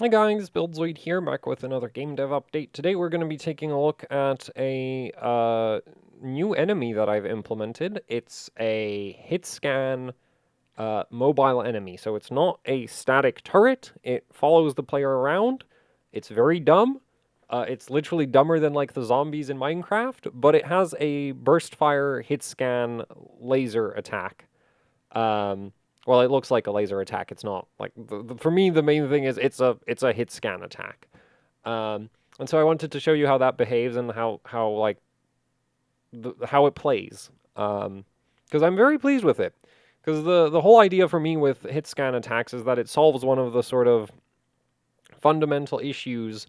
Hey guys, Buildzoid here, back with another game dev update. Today we're going to be taking a look at a new enemy that I've implemented. It's a hit scan mobile enemy. So it's not a static turret. It follows the player around. It's very dumb. It's literally dumber than like the zombies in Minecraft, but it has a burst fire hit scan laser attack. Um, well, it looks like a laser attack. It's not like for me. The main thing is it's a hit scan attack. And so I wanted to show you how that behaves and how like how it plays. Because I'm very pleased with it. Because the whole idea for me with hit scan attacks is that it solves one of the sort of fundamental issues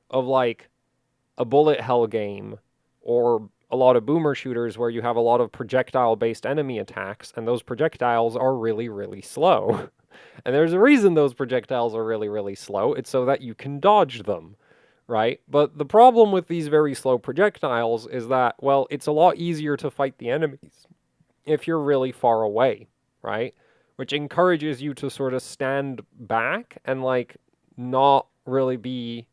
of like a bullet hell game or a lot of boomer shooters where you have a lot of projectile based enemy attacks and those projectiles are really, really slow. And there's a reason those projectiles are really, really slow. It's so that you can dodge them, right? But the problem with these very slow projectiles is that, well, it's a lot easier to fight the enemies if you're really far away, right? Which encourages you to sort of stand back and like not really be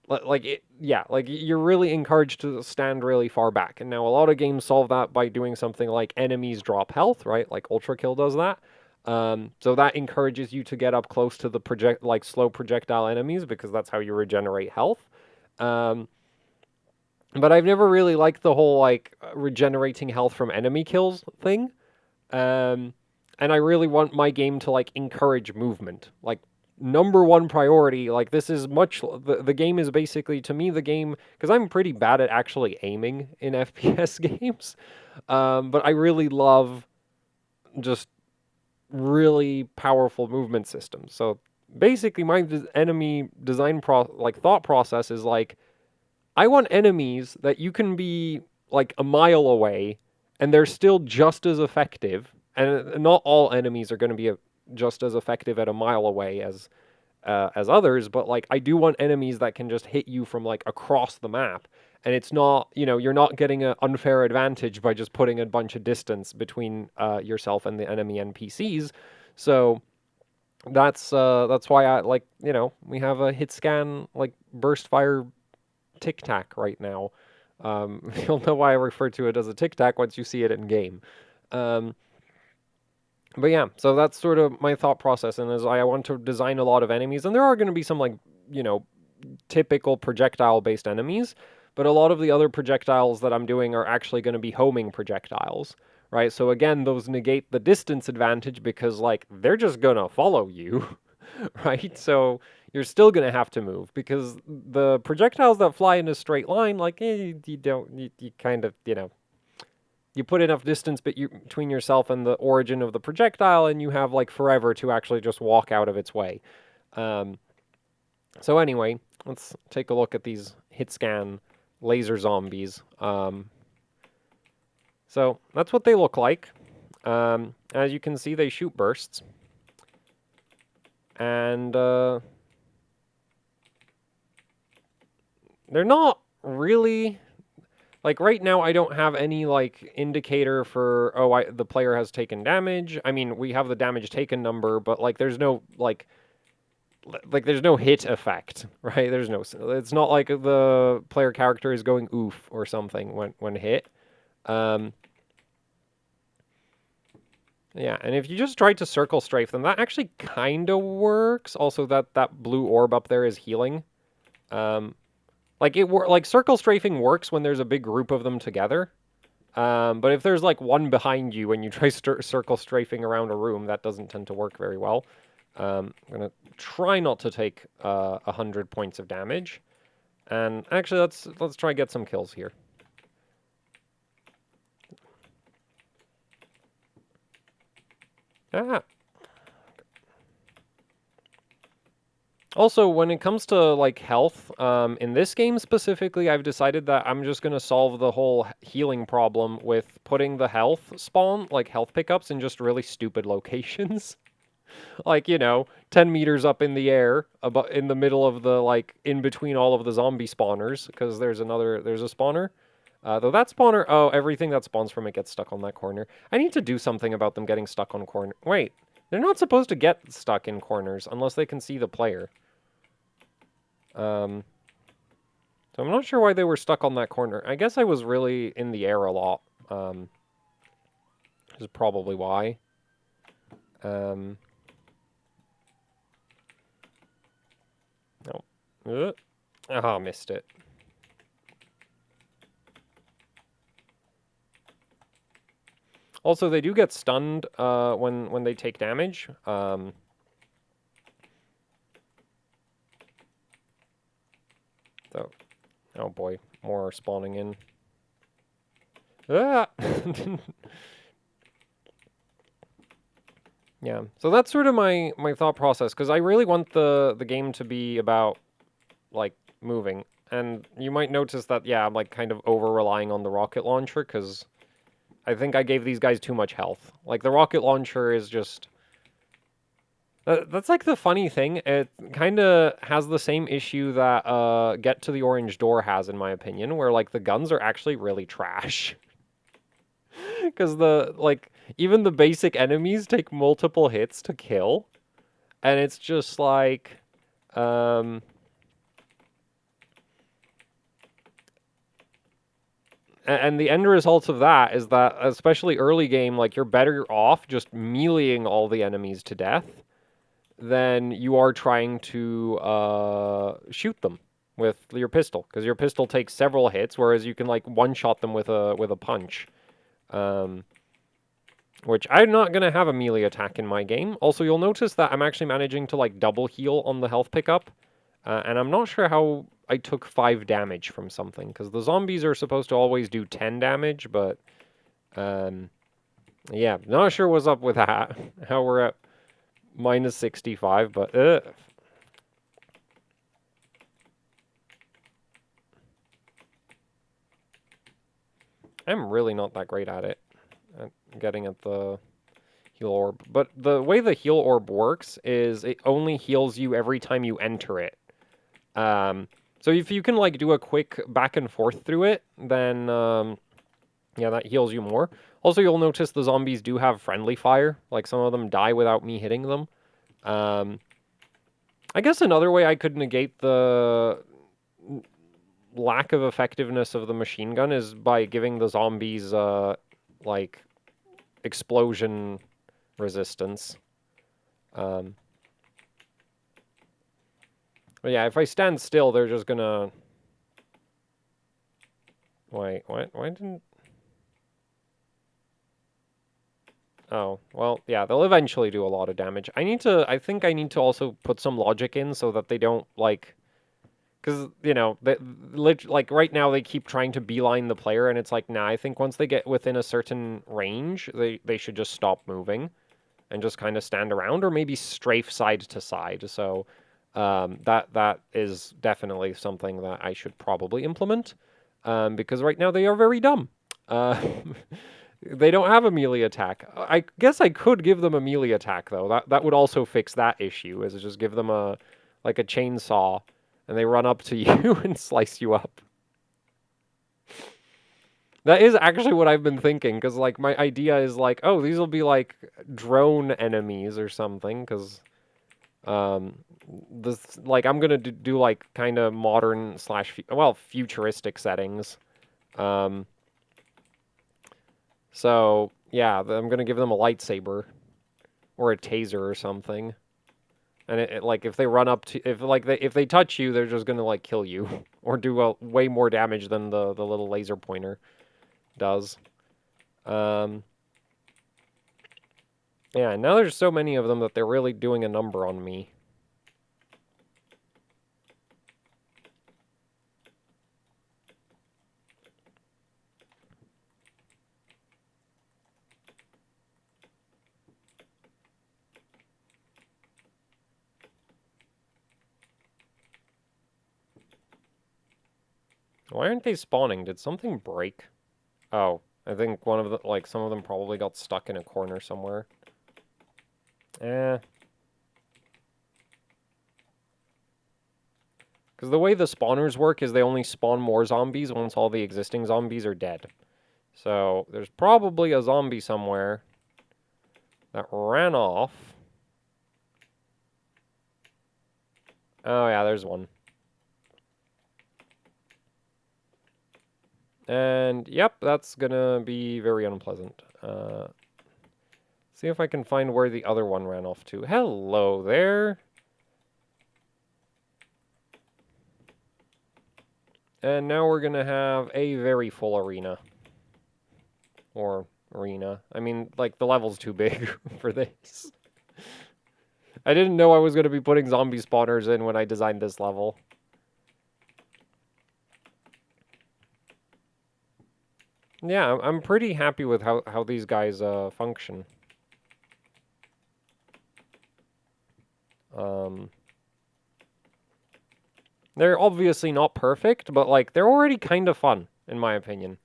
like it, yeah, like you're really encouraged to stand really far back. And now a lot of games solve that by doing something like enemies drop health, right? Like Ultra Kill does that. So that encourages you to get up close to the like slow projectile enemies because that's how you regenerate health. Um, but I've never really liked the whole like regenerating health from enemy kills thing. Um, and I really want my game to like encourage movement. Like number one priority, like this is much the game is basically to me the game because I'm pretty bad at actually aiming in FPS games. But I really love just really powerful movement systems. So basically my enemy design like thought process is like I want enemies that you can be like a mile away and they're still just as effective. And not all enemies are going to be just as effective at a mile away as others, but like I do want enemies that can just hit you from like across the map. And it's not, you're not getting an unfair advantage by just putting a bunch of distance between yourself and the enemy NPCs. So that's why I like, we have a hit scan like burst fire tic tac right now. You'll know why I refer to it as a tic tac once you see it in game. Um, but yeah, so that's sort of my thought process, and as I want to design a lot of enemies, and there are going to be some like you know typical projectile based enemies, but a lot of the other projectiles that I'm doing are actually going to be homing projectiles, right? So again, those negate the distance advantage because like they're just gonna follow you, right? So you're still gonna have to move because the projectiles that fly in a straight line, like you don't, you kind of, you put enough distance between yourself and the origin of the projectile, and you have like forever to actually just walk out of its way. Um, so anyway, let's take a look at these hit scan laser zombies. So that's what they look like. As you can see, they shoot bursts, and they're not really like right now. I don't have any like indicator for the player has taken damage. I mean, we have the damage taken number, but like there's no there's no hit effect, right? There's no. It's not like the player character is going oof or something when hit. Um, yeah, and if you just try to circle strafe them, that actually kind of works. Also, that blue orb up there is healing. Um, like circle strafing works when there's a big group of them together. But if there's like one behind you and you try circle strafing around a room, that doesn't tend to work very well. I'm gonna try not to take 100 points of damage, and actually let's try get some kills here. Ah. Also, when it comes to like health, in this game specifically, I've decided that I'm just gonna solve the whole healing problem with putting the health spawn, like health pickups, in just really stupid locations. Like 10 meters up in the air in the middle of the like in between all of the zombie spawners because there's a spawner. Though that spawner, oh, everything that spawns from it gets stuck on that corner. I need to do something about them getting stuck on corner. Wait, they're not supposed to get stuck in corners unless they can see the player. So I'm not sure why they were stuck on that corner. I guess I was really in the air a lot. Is probably why. No. Ah, missed it. Also, they do get stunned when they take damage. So, oh boy, more are spawning in. Ah! Yeah, so that's sort of my thought process, because I really want the game to be about, like, moving. And you might notice that, yeah, I'm, like, kind of over-relying on the rocket launcher, because I think I gave these guys too much health. Like, the rocket launcher is just... that's, like, the funny thing. It kind of has the same issue that Get to the Orange Door has, in my opinion, where, like, the guns are actually really trash. Because even the basic enemies take multiple hits to kill. And it's just like, and the end result of that is that, especially early game, like, you're better off just meleeing all the enemies to death than you are trying to shoot them with your pistol, because your pistol takes several hits, whereas you can, like, one-shot them with a punch. Which I'm not going to have a melee attack in my game. Also, you'll notice that I'm actually managing to, like, double heal on the health pickup. And I'm not sure how I took 5 damage from something, because the zombies are supposed to always do 10 damage, but... yeah, not sure what's up with that. How we're at minus 65, but... I'm really not that great at it. At getting at the heal orb. But the way the heal orb works is it only heals you every time you enter it. So if you can, like, do a quick back and forth through it, then, yeah, that heals you more. Also, you'll notice the zombies do have friendly fire. Like, some of them die without me hitting them. I guess another way I could negate the lack of effectiveness of the machine gun is by giving the zombies, like, explosion resistance. But yeah, if I stand still, they're just gonna... Wait, what? Why didn't... Oh, well, yeah, they'll eventually do a lot of damage. I think I need to also put some logic in so that they don't, like... Because, you know, like, right now they keep trying to beeline the player, and it's like, nah, I think once they get within a certain range, they should just stop moving and just kind of stand around, or maybe strafe side to side. So that is definitely something that I should probably implement, because right now they are very dumb. They don't have a melee attack. I guess I could give them a melee attack, though. That would also fix that issue, is just give them a chainsaw, and they run up to you and slice you up. That is actually what I've been thinking, because, like, my idea is, like, oh, these will be, like, drone enemies or something, because, this, like, I'm gonna do like, kind of modern / well, futuristic settings. So, yeah, I'm gonna give them a lightsaber, or a taser or something. And like, if they run up to, if they touch you, they're just gonna, like, kill you, or do way more damage than the little laser pointer does. Yeah, now there's so many of them that they're really doing a number on me. Why aren't they spawning? Did something break? Oh, I think one of the, like, some of them probably got stuck in a corner somewhere. Because the way the spawners work is they only spawn more zombies once all the existing zombies are dead. So, there's probably a zombie somewhere that ran off. Oh, yeah, there's one. And yep, that's gonna be very unpleasant. See if I can find where the other one ran off to. Hello there. And now we're gonna have a very full arena. Or arena. I mean, like, the level's too big for this. I didn't know I was gonna be putting zombie spawners in when I designed this level. Yeah, I'm pretty happy with how these guys function. They're obviously not perfect, but like they're already kind of fun, in my opinion.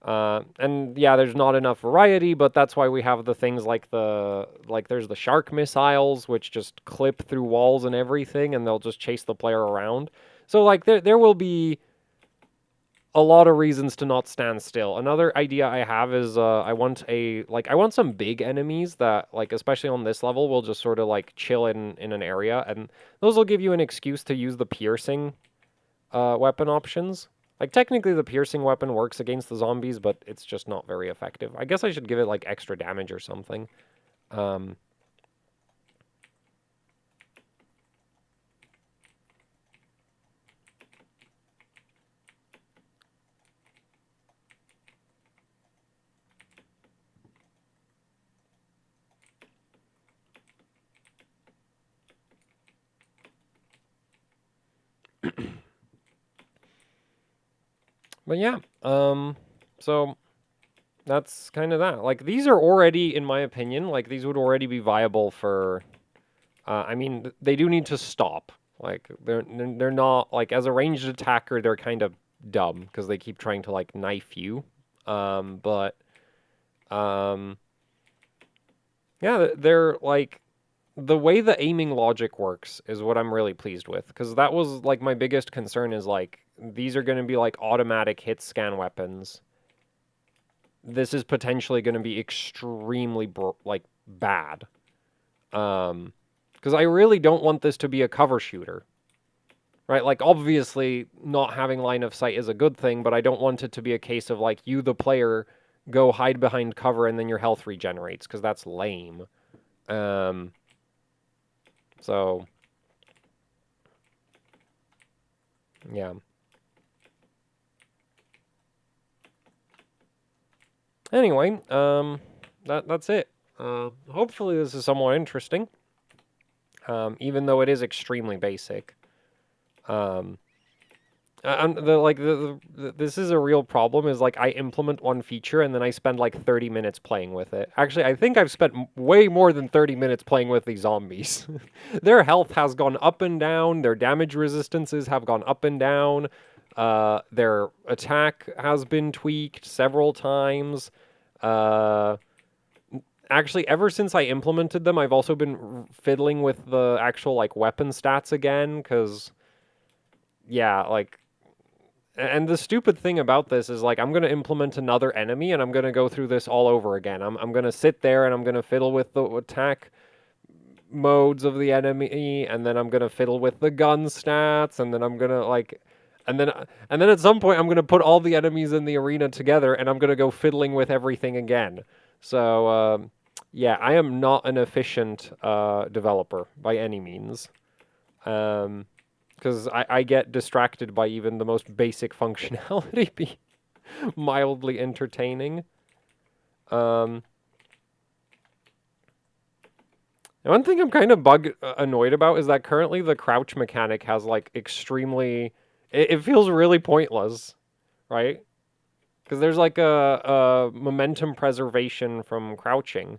And yeah, there's not enough variety, but that's why we have the things like there's the shark missiles, which just clip through walls and everything, and they'll just chase the player around. So like there will be a lot of reasons to not stand still. Another idea I have is I want some big enemies that, like, especially on this level, will just sort of like chill in an area, and those will give you an excuse to use the piercing weapon options. Like, technically the piercing weapon works against the zombies, but it's just not very effective. I guess I should give it like extra damage or something. But yeah, so that's kind of that. Like, these are already, in my opinion, like, these would already be viable for, I mean, they do need to stop. Like, they're not, like, as a ranged attacker, they're kind of dumb, because they keep trying to, like, knife you. But, yeah, they're, like, the way the aiming logic works is what I'm really pleased with, because that was, like, my biggest concern is, like, these are going to be, like, automatic hit scan weapons. This is potentially going to be extremely, like, bad. Because I really don't want this to be a cover shooter. Right? Like, obviously, not having line of sight is a good thing, but I don't want it to be a case of, like, you, the player, go hide behind cover and then your health regenerates, because that's lame. So, yeah. Anyway, that's it. Hopefully this is somewhat interesting, even though it is extremely basic. This is a real problem. Is like I implement one feature and then I spend like 30 minutes playing with it. Actually, I think I've spent way more than 30 minutes playing with these zombies. Their health has gone up and down. Their damage resistances have gone up and down. Their attack has been tweaked several times. Actually, ever since I implemented them, I've also been fiddling with the actual like weapon stats again, because yeah, like. And the stupid thing about this is, like, I'm going to implement another enemy, and I'm going to go through this all over again. I'm going to sit there, and I'm going to fiddle with the attack modes of the enemy, and then I'm going to fiddle with the gun stats, and then I'm going to, like... And then at some point, I'm going to put all the enemies in the arena together, and I'm going to go fiddling with everything again. So, yeah, I am not an efficient developer by any means. Because I get distracted by even the most basic functionality be mildly entertaining. And one thing I'm kind of annoyed about is that currently the crouch mechanic has like extremely... It feels really pointless, right? Because there's like a momentum preservation from crouching.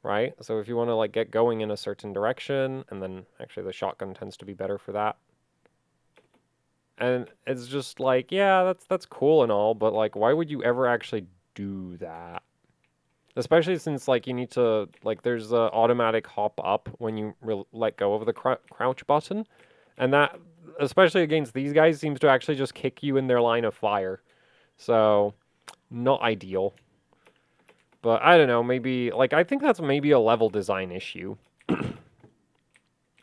Right? So if you want to like get going in a certain direction, and then actually the shotgun tends to be better for that. And it's just like, yeah, that's cool and all, but like, why would you ever actually do that? Especially since like you need to like there's a automatic hop up when you let go of the crouch button, and that especially against these guys seems to actually just kick you in their line of fire. So, not ideal. But I don't know, maybe, like, I think that's maybe a level design issue.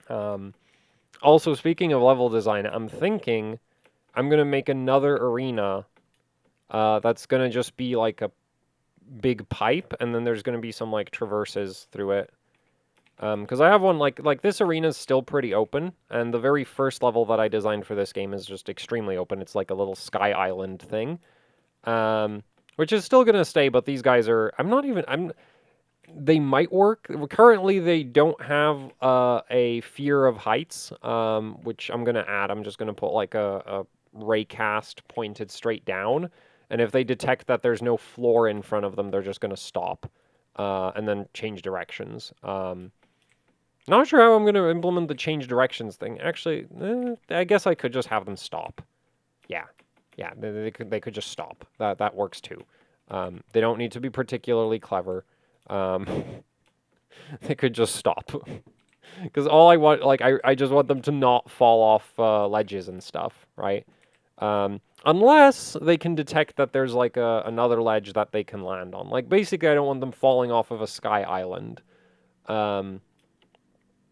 Also, speaking of level design, I'm thinking I'm going to make another arena that's going to just be like a big pipe, and then there's going to be some like traverses through it. Because I have one like this arena is still pretty open, and the very first level that I designed for this game is just extremely open. It's like a little sky island thing, which is still gonna stay. But these guys are. They might work. Currently, they don't have a fear of heights, which I'm gonna add. I'm just gonna put like a raycast pointed straight down, and if they detect that there's no floor in front of them, they're just gonna stop, and then change directions. Not sure how I'm going to implement the change directions thing. Actually, I guess I could just have them stop. Yeah, yeah, they could just stop. That works too. They don't need to be particularly clever. They could just stop. Because all I want, like, I just want them to not fall off ledges and stuff, right? Unless they can detect that there's like another ledge that they can land on. Like, basically, I don't want them falling off of a sky island.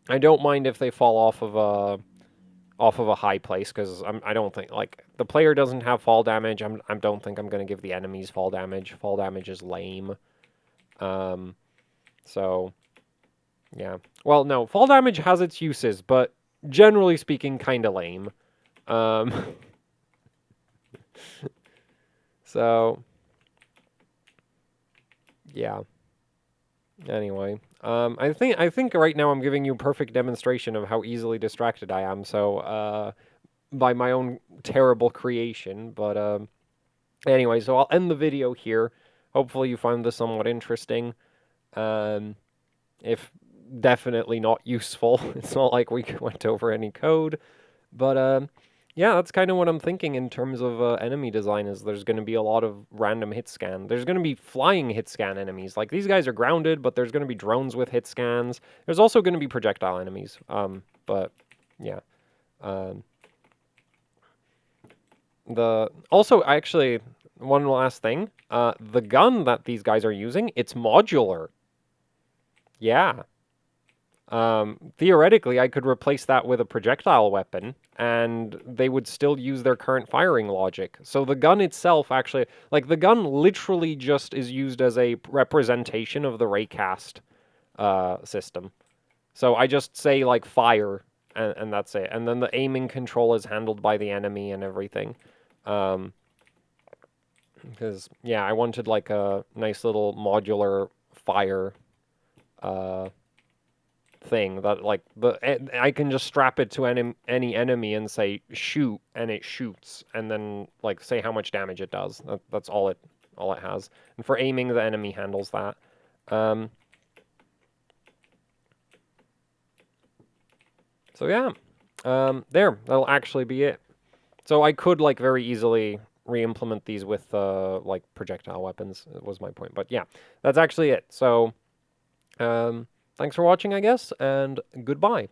I don't mind if they fall off of a high place, because I don't think, like, the player doesn't have fall damage. I don't think I'm going to give the enemies fall damage. Fall damage is lame. So yeah. Well, no, fall damage has its uses, but generally speaking, kind of lame. So yeah. Anyway, I think right now I'm giving you a perfect demonstration of how easily distracted I am. So by my own terrible creation, but anyway, so I'll end the video here. Hopefully you found this somewhat interesting. If definitely not useful. It's not like we went over any code, but yeah, that's kind of what I'm thinking in terms of enemy design. Is there's going to be a lot of random hit scan. There's going to be flying hit scan enemies. Like, these guys are grounded, but there's going to be drones with hit scans. There's also going to be projectile enemies. But yeah. Also, actually, one last thing. The gun that these guys are using, it's modular. Yeah. Theoretically, I could replace that with a projectile weapon, and they would still use their current firing logic. So the gun itself actually, like, the gun literally just is used as a representation of the raycast system. So I just say, like, fire, and that's it. And then the aiming control is handled by the enemy and everything. Because, yeah, I wanted, like, a nice little modular fire thing that, like, I can just strap it to any enemy and say shoot, and it shoots, and then, like, say how much damage it does. That's all it has. And for aiming, the enemy handles that. So yeah, there, that'll actually be it. So I could, like, very easily re-implement these with like, projectile weapons, was my point. But yeah, that's actually it. So thanks for watching, I guess, and goodbye.